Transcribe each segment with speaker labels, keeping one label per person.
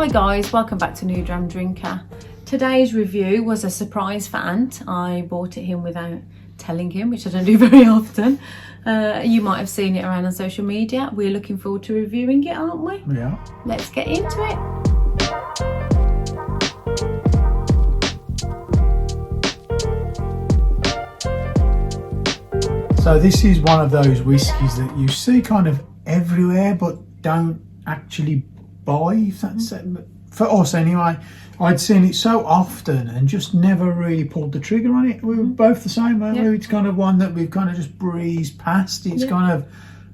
Speaker 1: Hi guys, welcome back to New Dram Drinker. Today's review was a surprise for Ant. I bought it him without telling him, which I don't do very often. You might have seen it around on social media. We're looking forward to reviewing it, aren't we?
Speaker 2: Yeah.
Speaker 1: Let's get into it.
Speaker 2: So this is one of those whiskies that you see kind of everywhere but don't actually buy, if that's for us anyway. I'd seen it so often and just never really pulled the trigger on it. We were both the same, weren't we? It's kind of one that we've kind of just breezed past. It's kind of,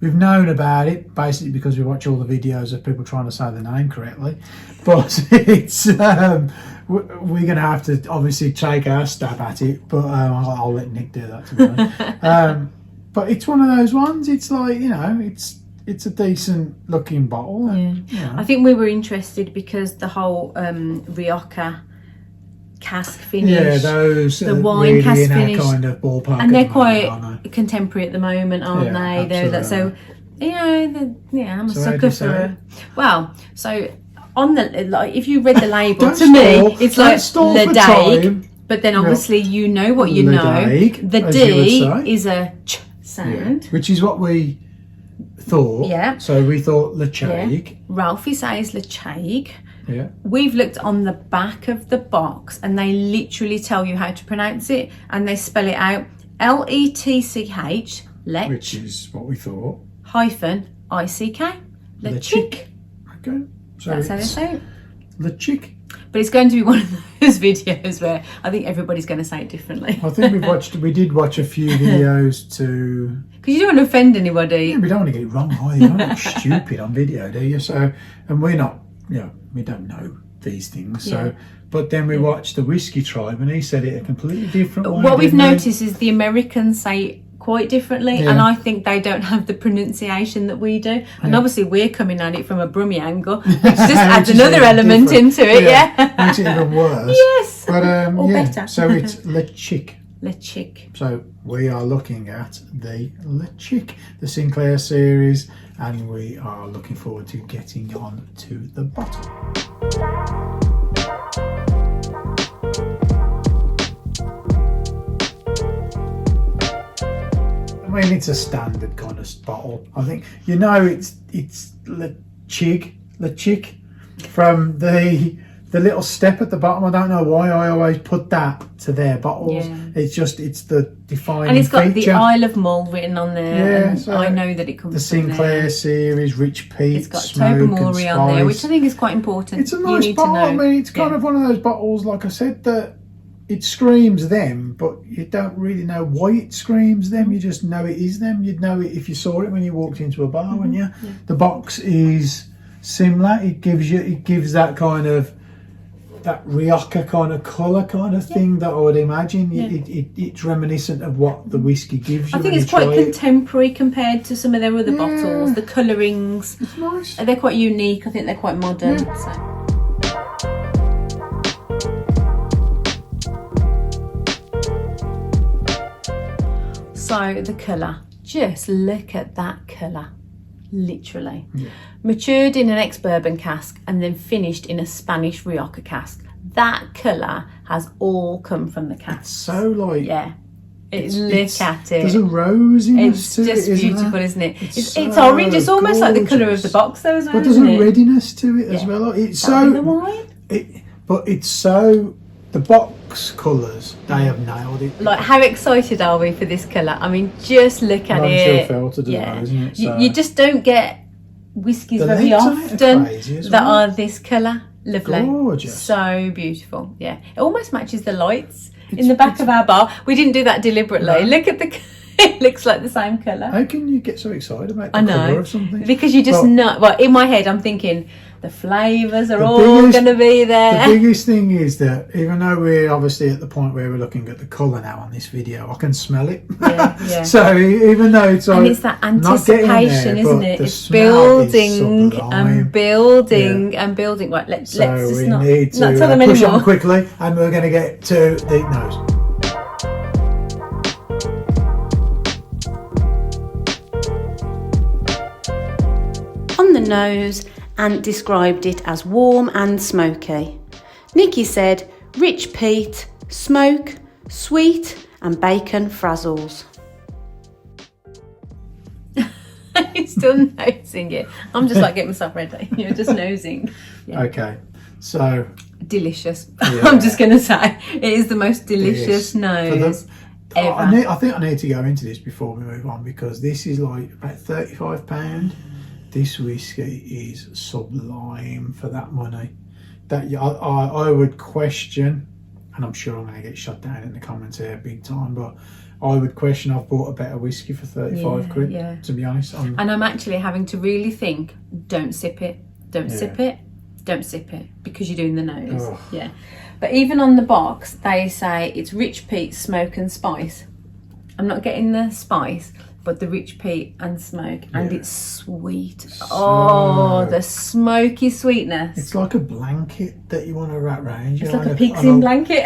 Speaker 2: we've known about it basically because we watch all the videos of people trying to say the name correctly. But it's we're going to have to obviously take our stab at it, but I'll let Nick do that, to be honest. But it's one of those ones. It's like, you know, it's a decent looking bottle. And, you know.
Speaker 1: I think we were interested because the whole Rioja Cask Finish,
Speaker 2: the
Speaker 1: wine
Speaker 2: really
Speaker 1: cask
Speaker 2: in
Speaker 1: finish,
Speaker 2: our kind of ballpark,
Speaker 1: and they're quite
Speaker 2: contemporary
Speaker 1: at the moment, aren't they? They're that, so you know, I'm a
Speaker 2: so
Speaker 1: sucker for. Well, so on the if you read the label, to me it's like Ledaig, but then obviously you know what you
Speaker 2: Ledaig,
Speaker 1: know. The D is a ch sound,
Speaker 2: which is what we thought.
Speaker 1: Yeah.
Speaker 2: So we thought Ledaig.
Speaker 1: Ralphie says Ledaig.
Speaker 2: Yeah.
Speaker 1: We've looked on the back of the box and they literally tell you how to pronounce it, and they spell it out Letch,
Speaker 2: which is what we thought.
Speaker 1: -ick. Ledaig.
Speaker 2: Okay. So
Speaker 1: that's how they say it.
Speaker 2: Ledaig.
Speaker 1: But it's going to be one of those videos where I think everybody's going to say it differently.
Speaker 2: I think we did watch a few videos to...
Speaker 1: Because you don't want to offend anybody.
Speaker 2: Yeah, we don't want to get it wrong either. You don't look stupid on video, do you? So, and we're not, we don't know these things. So, but then we watched the Whisky Tribe and he said it a completely different way.
Speaker 1: What we've noticed is the Americans say it quite differently, and I think they don't have the pronunciation that we do, and obviously we're coming at it from a Brummie angle, which just adds another element into it.
Speaker 2: Makes it even worse.
Speaker 1: Yes,
Speaker 2: but
Speaker 1: or better.
Speaker 2: So it's Ledaig.
Speaker 1: Ledaig.
Speaker 2: So we are looking at the Ledaig, the Sinclair series, and we are looking forward to getting on to the bottle. I mean, it's a standard kind of bottle. I think it's Ledaig from the little step at the bottom. I don't know why I always put that to their bottles. It's the defining
Speaker 1: and it's got
Speaker 2: feature.
Speaker 1: the Isle of Mull written on there. And
Speaker 2: so
Speaker 1: I know that it comes
Speaker 2: the
Speaker 1: from
Speaker 2: Sinclair
Speaker 1: there.
Speaker 2: Series, rich peat,
Speaker 1: it's got
Speaker 2: smoke
Speaker 1: Tobermory
Speaker 2: and
Speaker 1: on there,
Speaker 2: spice.
Speaker 1: which I think is quite important.
Speaker 2: It's a nice bottle. I mean, it's kind of one of those bottles, like I said, that it screams them, but you don't really know why it screams them. You just know it is them. You'd know it if you saw it when you walked into a bar, wouldn't you? Yeah. The box is similar. It gives that kind of that Rioja kind of colour kind of thing that I would imagine. It's reminiscent of what the whiskey gives you.
Speaker 1: I think it's quite contemporary compared to some of their other bottles. The colourings,
Speaker 2: it's nice.
Speaker 1: They're quite unique. I think they're quite modern. So the colour, just look at that colour, literally. Matured in an ex-bourbon cask and then finished in a Spanish Rioja cask. That colour has all come from the cask.
Speaker 2: It's so like...
Speaker 1: Look at it.
Speaker 2: There's a rosiness to it,
Speaker 1: It's just beautiful, isn't it?
Speaker 2: It's
Speaker 1: it's orange. It's almost like the colour of the box though as well,
Speaker 2: but there's a readiness to it as well. It's so...
Speaker 1: the wine?
Speaker 2: But it's so... The box colours, they have nailed it.
Speaker 1: Like, how excited are we for this colour? I mean, just look at it.
Speaker 2: Filtered as well, isn't it? So
Speaker 1: you just don't get whiskies very often that are this colour. Lovely.
Speaker 2: Gorgeous.
Speaker 1: So beautiful. Yeah. It almost matches the lights in the back of our bar. We didn't do that deliberately. No. Look at the... It looks like the same colour.
Speaker 2: How can you get so excited about the colour of something?
Speaker 1: Because you just know... Well, in my head, I'm thinking... The flavours are all going to be there.
Speaker 2: The biggest thing is that even though we're obviously at the point where we're looking at the colour now on this video, I can smell it.
Speaker 1: Yeah.
Speaker 2: So even though it's
Speaker 1: and it's that anticipation, isn't it? It's building and building and building. Right, let's
Speaker 2: need to push on quickly, and we're going to get to the nose.
Speaker 1: On the nose,
Speaker 3: Ant described it as warm and smoky. Nikki said rich peat, smoke, sweet and bacon frazzles.
Speaker 1: You're still nosing it. I'm just like getting myself ready. You're just nosing. Yeah.
Speaker 2: Okay, so
Speaker 1: Delicious.
Speaker 2: Yeah.
Speaker 1: I'm just going to say it is the most delicious nose ever.
Speaker 2: I think I need to go into this before we move on, because this is like about £35. This whiskey is sublime for that money. That I would question, and I'm sure I'm going to get shut down in the comments here big time, but I would question I've bought a better whiskey for 35 quid,
Speaker 1: yeah.
Speaker 2: to be honest.
Speaker 1: And I'm actually having to really think, don't sip it, don't sip it, don't sip it, because you're doing the nose.
Speaker 2: Ugh.
Speaker 1: Yeah. But even on the box, they say it's rich peat, smoke and spice. I'm not getting the spice, but the rich peat and smoke, and it's sweet. The smoky sweetness.
Speaker 2: It's like a blanket that you want to wrap around you.
Speaker 1: It's like a pigskin blanket.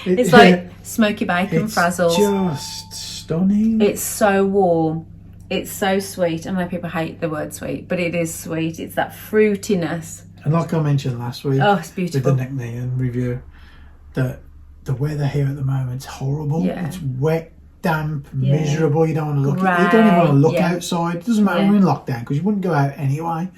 Speaker 1: It's like smoky bacon frazzles.
Speaker 2: Just stunning.
Speaker 1: It's so warm. It's so sweet. I know people hate the word sweet, but it is sweet. It's that fruitiness.
Speaker 2: And like I mentioned last week,
Speaker 1: it's beautiful.
Speaker 2: with the Nick Nean review, that the weather here at the moment is horrible.
Speaker 1: Yeah.
Speaker 2: It's wet, damp, miserable. You don't want to look.
Speaker 1: Grey,
Speaker 2: You don't even want to look outside. It doesn't matter when we're in lockdown, because you wouldn't go out anyway.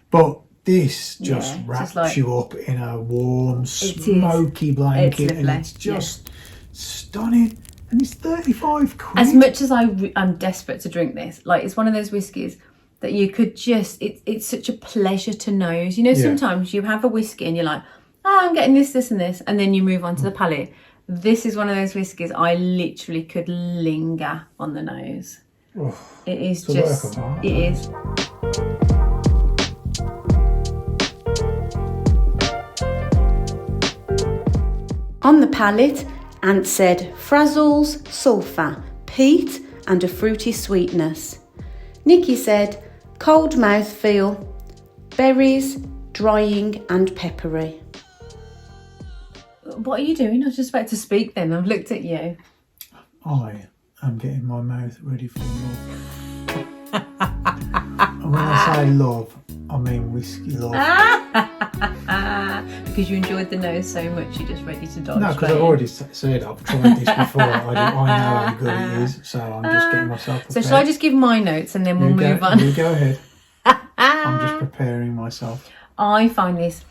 Speaker 2: But this just wraps you up in a warm, smoky blanket, and it's just stunning. And it's 35 quid.
Speaker 1: As much as I'm desperate to drink this, like it's one of those whiskies that you could just, it's such a pleasure to nose. You know, sometimes you have a whiskey and you're like, oh, I'm getting this and this, and then you move on to the palate. This is one of those whiskies I literally could linger on the nose. It is just, it is.
Speaker 3: On the palate, Ant said frazzles, sulphur, peat and a fruity sweetness. Nikki said cold mouthfeel, berries, drying and peppery.
Speaker 1: What are you doing? I was just about to speak then. I've looked at you.
Speaker 2: I am getting my mouth ready for love. And when I say love, I mean whiskey love.
Speaker 1: Because you enjoyed the nose so much, you're just ready to dodge.
Speaker 2: No, because I've already said I've tried this before. I know how good it is, so I'm just getting myself prepared.
Speaker 1: So shall I just give my notes and then we'll move on?
Speaker 2: You go ahead. I'm just preparing myself.
Speaker 1: I find this,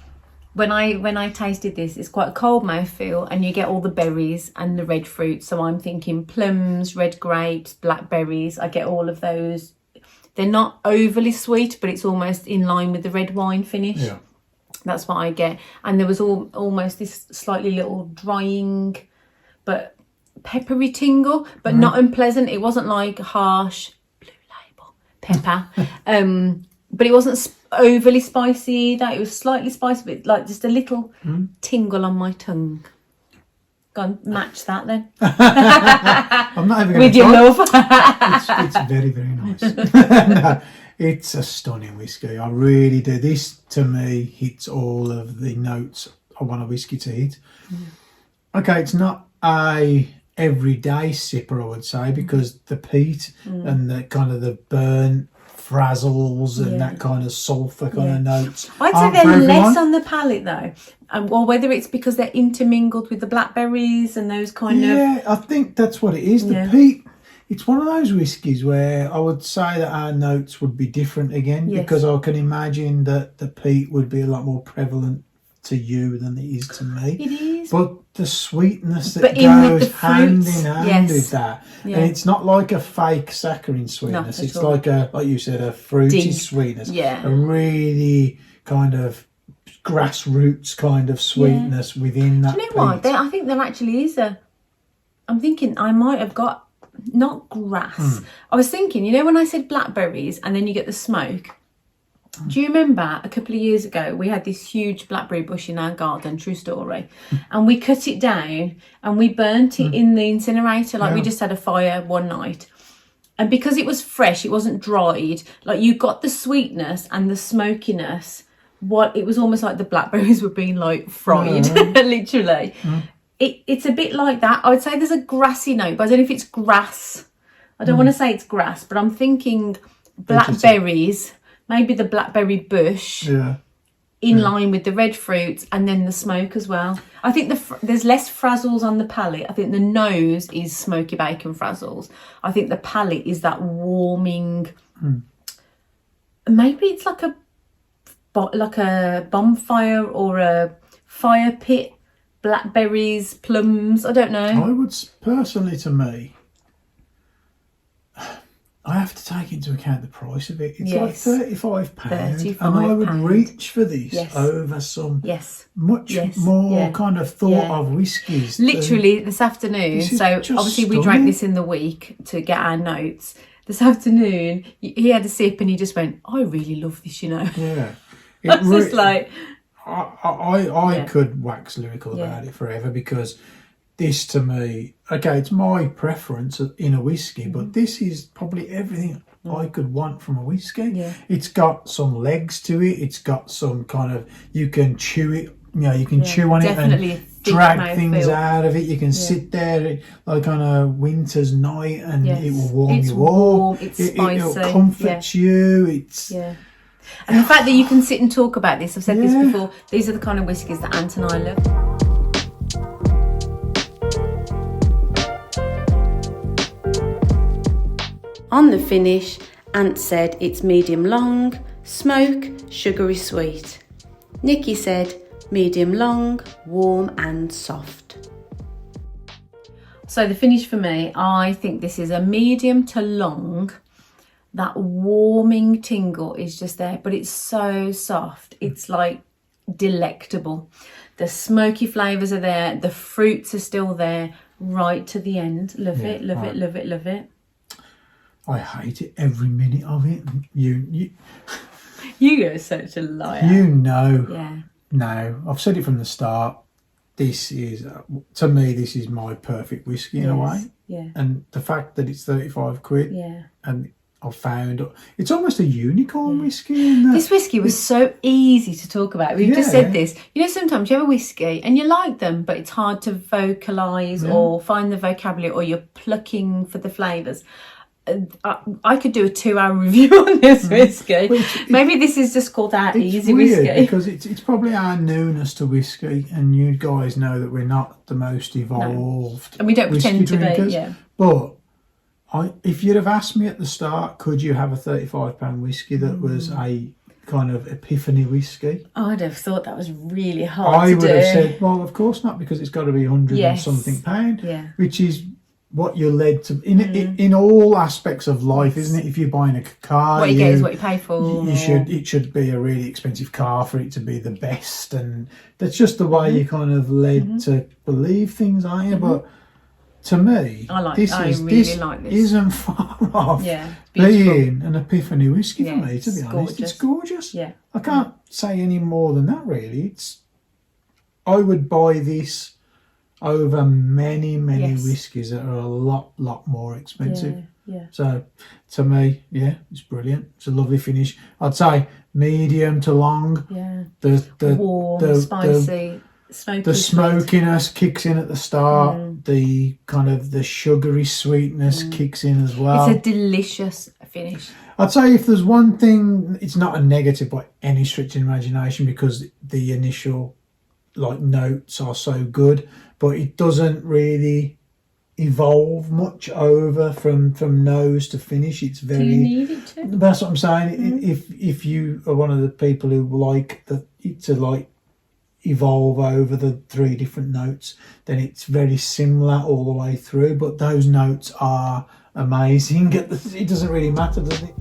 Speaker 1: when I tasted this, it's quite a cold mouthfeel, and you get all the berries and the red fruit. So I'm thinking plums, red grapes, blackberries. I get all of those. They're not overly sweet, but it's almost in line with the red wine finish.
Speaker 2: Yeah.
Speaker 1: That's what I get. And there was almost this slightly little drying, but peppery tingle, but not unpleasant. It wasn't like harsh Blue Label pepper. But it wasn't overly spicy either. It was slightly spicy, but like just a little tingle on my tongue. Go on, match that then.
Speaker 2: I'm not even
Speaker 1: with your love.
Speaker 2: It's very, very nice. No, it's a stunning whiskey. I really do. This, to me, hits all of the notes I want a whiskey to hit. Okay, it's not a everyday sipper, I would say, because the peat and the kind of the burnt frazzles and that kind of sulphur kind of notes.
Speaker 1: I'd say they're less on the palate though, or whether it's because they're intermingled with the blackberries and those kind of.
Speaker 2: Yeah, I think that's what it is. The peat. It's one of those whiskies where I would say that our notes would be different again, because I can imagine that the peat would be a lot more prevalent to you than it is to me.
Speaker 1: It is.
Speaker 2: But the sweetness that goes hand in hand with that.
Speaker 1: Yeah.
Speaker 2: And it's not like a fake saccharine sweetness. It's like like you said, a fruity sweetness.
Speaker 1: Yeah.
Speaker 2: A really kind of grassroots kind of sweetness within that.
Speaker 1: Do you know what? I think there actually is I'm thinking I might have got, not grass. I was thinking, you know, when I said blackberries and then you get the smoke. Do you remember a couple of years ago we had this huge blackberry bush in our garden, true story, and we cut it down and we burnt it in the incinerator, like we just had a fire one night, and because it was fresh, it wasn't dried, like you got the sweetness and the smokiness. It was almost like the blackberries were being like fried, literally. It's a bit like that. I would say there's a grassy note, but I don't know if it's grass. I don't want to say it's grass, but I'm thinking blackberries, maybe the blackberry bush in line with the red fruits, and then the smoke as well. I think there's less frazzles on the palate. I think the nose is smoky bacon frazzles. I think the palate is that warming. Maybe it's like a bonfire or a fire pit. Blackberries, plums. I don't know.
Speaker 2: I would personally, to me, I have to take into account the price of it. It's like £35, and I would reach for this over some much more kind of thought of whiskies.
Speaker 1: Literally this afternoon. So obviously we drank this in the week to get our notes. This afternoon he had a sip and he just went, "I really love this, you know."
Speaker 2: Yeah,
Speaker 1: I was just like,
Speaker 2: I could wax lyrical about it forever, because this, to me, okay, it's my preference in a whiskey, but this is probably everything I could want from a whiskey. Yeah. It's got some legs to it. It's got some kind of, you can chew it, you can chew on it and drag things out of it. You can sit there like on a winter's night and it will warm you up.
Speaker 1: It's spicy.
Speaker 2: It'll comfort you.
Speaker 1: And the fact that you can sit and talk about this, I've said this before, these are the kind of whiskies that Ant and I love.
Speaker 3: On the finish, Ant said it's medium long, smoke, sugary sweet. Nikki said medium long, warm and soft.
Speaker 1: So the finish for me, I think this is a medium to long. That warming tingle is just there, but it's so soft. It's like delectable. The smoky flavours are there. The fruits are still there right to the end. Love it, love it, love it, love it.
Speaker 2: I hate it every minute of it.
Speaker 1: You are such a liar.
Speaker 2: You know.
Speaker 1: Yeah.
Speaker 2: No, I've said it from the start. This is, to me, this is my perfect whiskey in a way.
Speaker 1: Yeah.
Speaker 2: And the fact that it's 35 quid.
Speaker 1: Yeah.
Speaker 2: And I've found it's almost a unicorn whiskey. In that
Speaker 1: this whiskey was so easy to talk about. We've just said this. You know, sometimes you have a whiskey and you like them, but it's hard to vocalise or find the vocabulary, or you're plucking for the flavours. I could do a 2-hour review on this whiskey. Maybe this is just called our easy whiskey.
Speaker 2: Because it's probably our newness to whiskey, and you guys know that we're not the most evolved.
Speaker 1: And we don't pretend to be,
Speaker 2: But if you'd have asked me at the start, could you have a £35 whiskey that was a kind of epiphany whiskey?
Speaker 1: I'd have thought that was really hard
Speaker 2: I would have said, well, of course not, because it's got to be 100 and something pound, which is what you're led to in all aspects of life, isn't it? If you're buying a car,
Speaker 1: what you get is what you pay for.
Speaker 2: It should be a really expensive car for it to be the best, and that's just the way you're kind of led to believe things, aren't you? But to me, this isn't far off being an epiphany whiskey for me. To be honest, it's gorgeous. Yeah, I can't say any more than that. Really, I would buy this over many whiskies that are a lot more expensive. So to me, it's brilliant. It's a lovely finish. I'd say medium to long. The
Speaker 1: warm, spicy, smoky.
Speaker 2: The smokiness kicks in at the start. The kind of the sugary sweetness kicks in as well.
Speaker 1: It's a delicious finish.
Speaker 2: I'd say if there's one thing, it's not a negative by any stretch of imagination, because the initial notes are so good, but it doesn't really evolve much over from nose to finish. It's very.
Speaker 1: Do you need it to?
Speaker 2: That's what I'm saying. If you are one of the people who like it to evolve over the 3 different notes, then it's very similar all the way through. But those notes are amazing. It doesn't really matter, does it?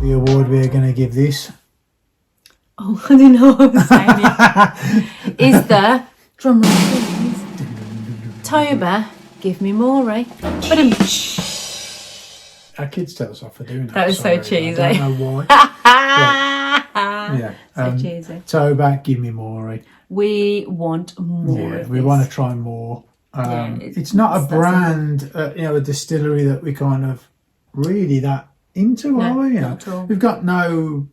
Speaker 2: The award we're going to give this.
Speaker 1: Oh, I didn't know what I was saying. Is the drum roll, please. Toba, give me more, eh? But
Speaker 2: our kids tell us off for doing that.
Speaker 1: That was so cheesy.
Speaker 2: I don't know why.
Speaker 1: So cheesy.
Speaker 2: Toba, give me more, eh?
Speaker 1: We want more.
Speaker 2: Yeah, we want to try more. It's not a brand, a distillery that we kind of really that into, are we?
Speaker 1: Not at all.
Speaker 2: We've got no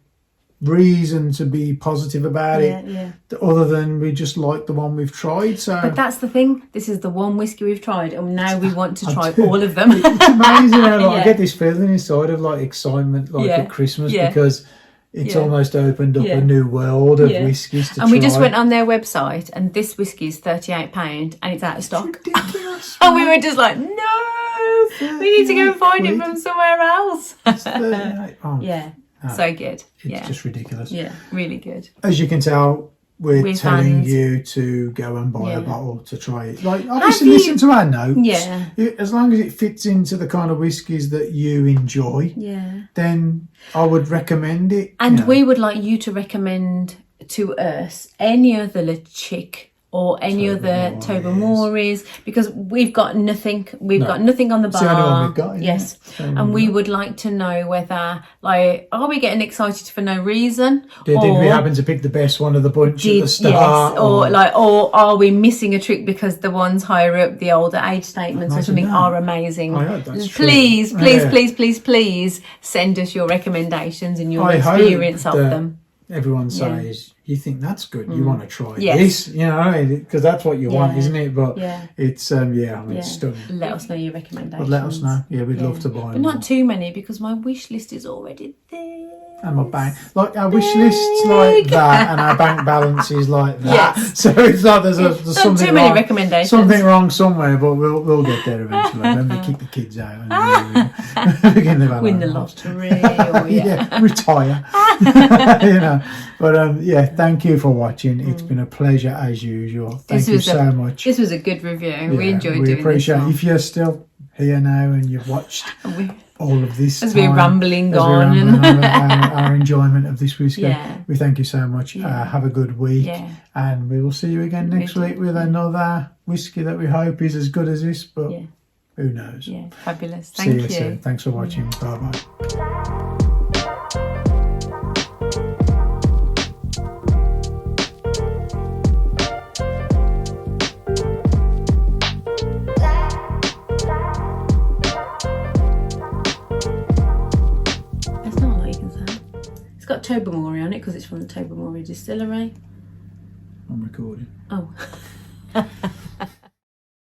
Speaker 2: reason to be positive about
Speaker 1: Yeah,
Speaker 2: it,
Speaker 1: yeah.
Speaker 2: other than we just like the one we've tried. So
Speaker 1: But that's the thing. This is the one whiskey we've tried, and now we want to
Speaker 2: I
Speaker 1: try
Speaker 2: do.
Speaker 1: all of them.
Speaker 2: It's amazing how like,
Speaker 1: Yeah.
Speaker 2: I get this feeling inside of like excitement, like
Speaker 1: Yeah,
Speaker 2: at Christmas,
Speaker 1: yeah.
Speaker 2: because it's
Speaker 1: Yeah.
Speaker 2: almost opened up
Speaker 1: Yeah.
Speaker 2: a new world of
Speaker 1: Yeah.
Speaker 2: whiskies to
Speaker 1: And
Speaker 2: try.
Speaker 1: we just went on their website, and this whiskey is £38, and it's out of stock.
Speaker 2: Ridiculous.
Speaker 1: And we were just like, no, we need to go and find it
Speaker 2: £38.
Speaker 1: from somewhere else.
Speaker 2: It's 38. Oh,
Speaker 1: Yeah,
Speaker 2: no,
Speaker 1: so good.
Speaker 2: it's
Speaker 1: Yeah,
Speaker 2: just ridiculous.
Speaker 1: yeah, really good.
Speaker 2: As you can tell, we're
Speaker 1: We're
Speaker 2: telling
Speaker 1: fans.
Speaker 2: you to go and buy
Speaker 1: Yeah.
Speaker 2: a bottle to try it. Like, obviously,
Speaker 1: you-
Speaker 2: listen to our notes.
Speaker 1: Yeah.
Speaker 2: As long as it fits into the kind of whiskies that you enjoy,
Speaker 1: Yeah.
Speaker 2: then I would recommend it.
Speaker 1: And
Speaker 2: you know.
Speaker 1: we would like you to recommend to us any other Ledaig or any other Tobermory's, because we've got nothing. We've got nothing on the bar.
Speaker 2: It's the only one we've got, isn't
Speaker 1: yes,
Speaker 2: it? It's the only one
Speaker 1: and
Speaker 2: we've
Speaker 1: we would like to know whether, like, are we getting excited for no reason,
Speaker 2: Did we happen to pick the best one of the bunch at the start?
Speaker 1: yes, or are we missing a trick because the ones higher up, the older age statements or
Speaker 2: Imagine
Speaker 1: something,
Speaker 2: that.
Speaker 1: are amazing?
Speaker 2: I hope that's true.
Speaker 1: Please,
Speaker 2: Yeah.
Speaker 1: please send us your recommendations and your
Speaker 2: I hope
Speaker 1: experience of
Speaker 2: that
Speaker 1: them.
Speaker 2: Everyone says, you think that's good, you want to try
Speaker 1: Yes.
Speaker 2: this, you know, because that's what you want,
Speaker 1: Yeah.
Speaker 2: isn't it? But
Speaker 1: Yeah.
Speaker 2: it's, it's stunning.
Speaker 1: Let us know your recommendations.
Speaker 2: But let us know. Yeah, we'd love to buy
Speaker 1: But
Speaker 2: them.
Speaker 1: not too many, because my wish list is already there.
Speaker 2: And my bank, like our wish lists like that, and our bank balance is like that.
Speaker 1: Yes.
Speaker 2: So it's like there's
Speaker 1: Not
Speaker 2: something
Speaker 1: too many
Speaker 2: wrong,
Speaker 1: recommendations.
Speaker 2: something wrong somewhere, but we'll get there eventually. When we keep the kids out and begin the
Speaker 1: Win the lottery. Or,
Speaker 2: yeah, retire. You know, but thank you for watching. It's been a pleasure as usual. Thank you so much.
Speaker 1: This was a good review. We
Speaker 2: Yeah,
Speaker 1: enjoyed
Speaker 2: we
Speaker 1: doing
Speaker 2: appreciate
Speaker 1: this
Speaker 2: if you're still here now and you've watched
Speaker 1: one.
Speaker 2: all of this
Speaker 1: As
Speaker 2: time,
Speaker 1: we're rambling
Speaker 2: as we're
Speaker 1: on
Speaker 2: rambling on our enjoyment of this whiskey.
Speaker 1: Yeah.
Speaker 2: We thank you so much. Have a good week,
Speaker 1: Yeah.
Speaker 2: and we will see you again next week with another whiskey that we hope is as good as this, but
Speaker 1: Yeah.
Speaker 2: who knows.
Speaker 1: Yeah, fabulous.
Speaker 2: See
Speaker 1: Thank
Speaker 2: you
Speaker 1: you.
Speaker 2: soon. Thanks for watching. Bye bye.
Speaker 1: There's not a lot you can say. It's got Tobermory on it because it's from the Tobermory distillery.
Speaker 2: I'm recording.
Speaker 1: Oh.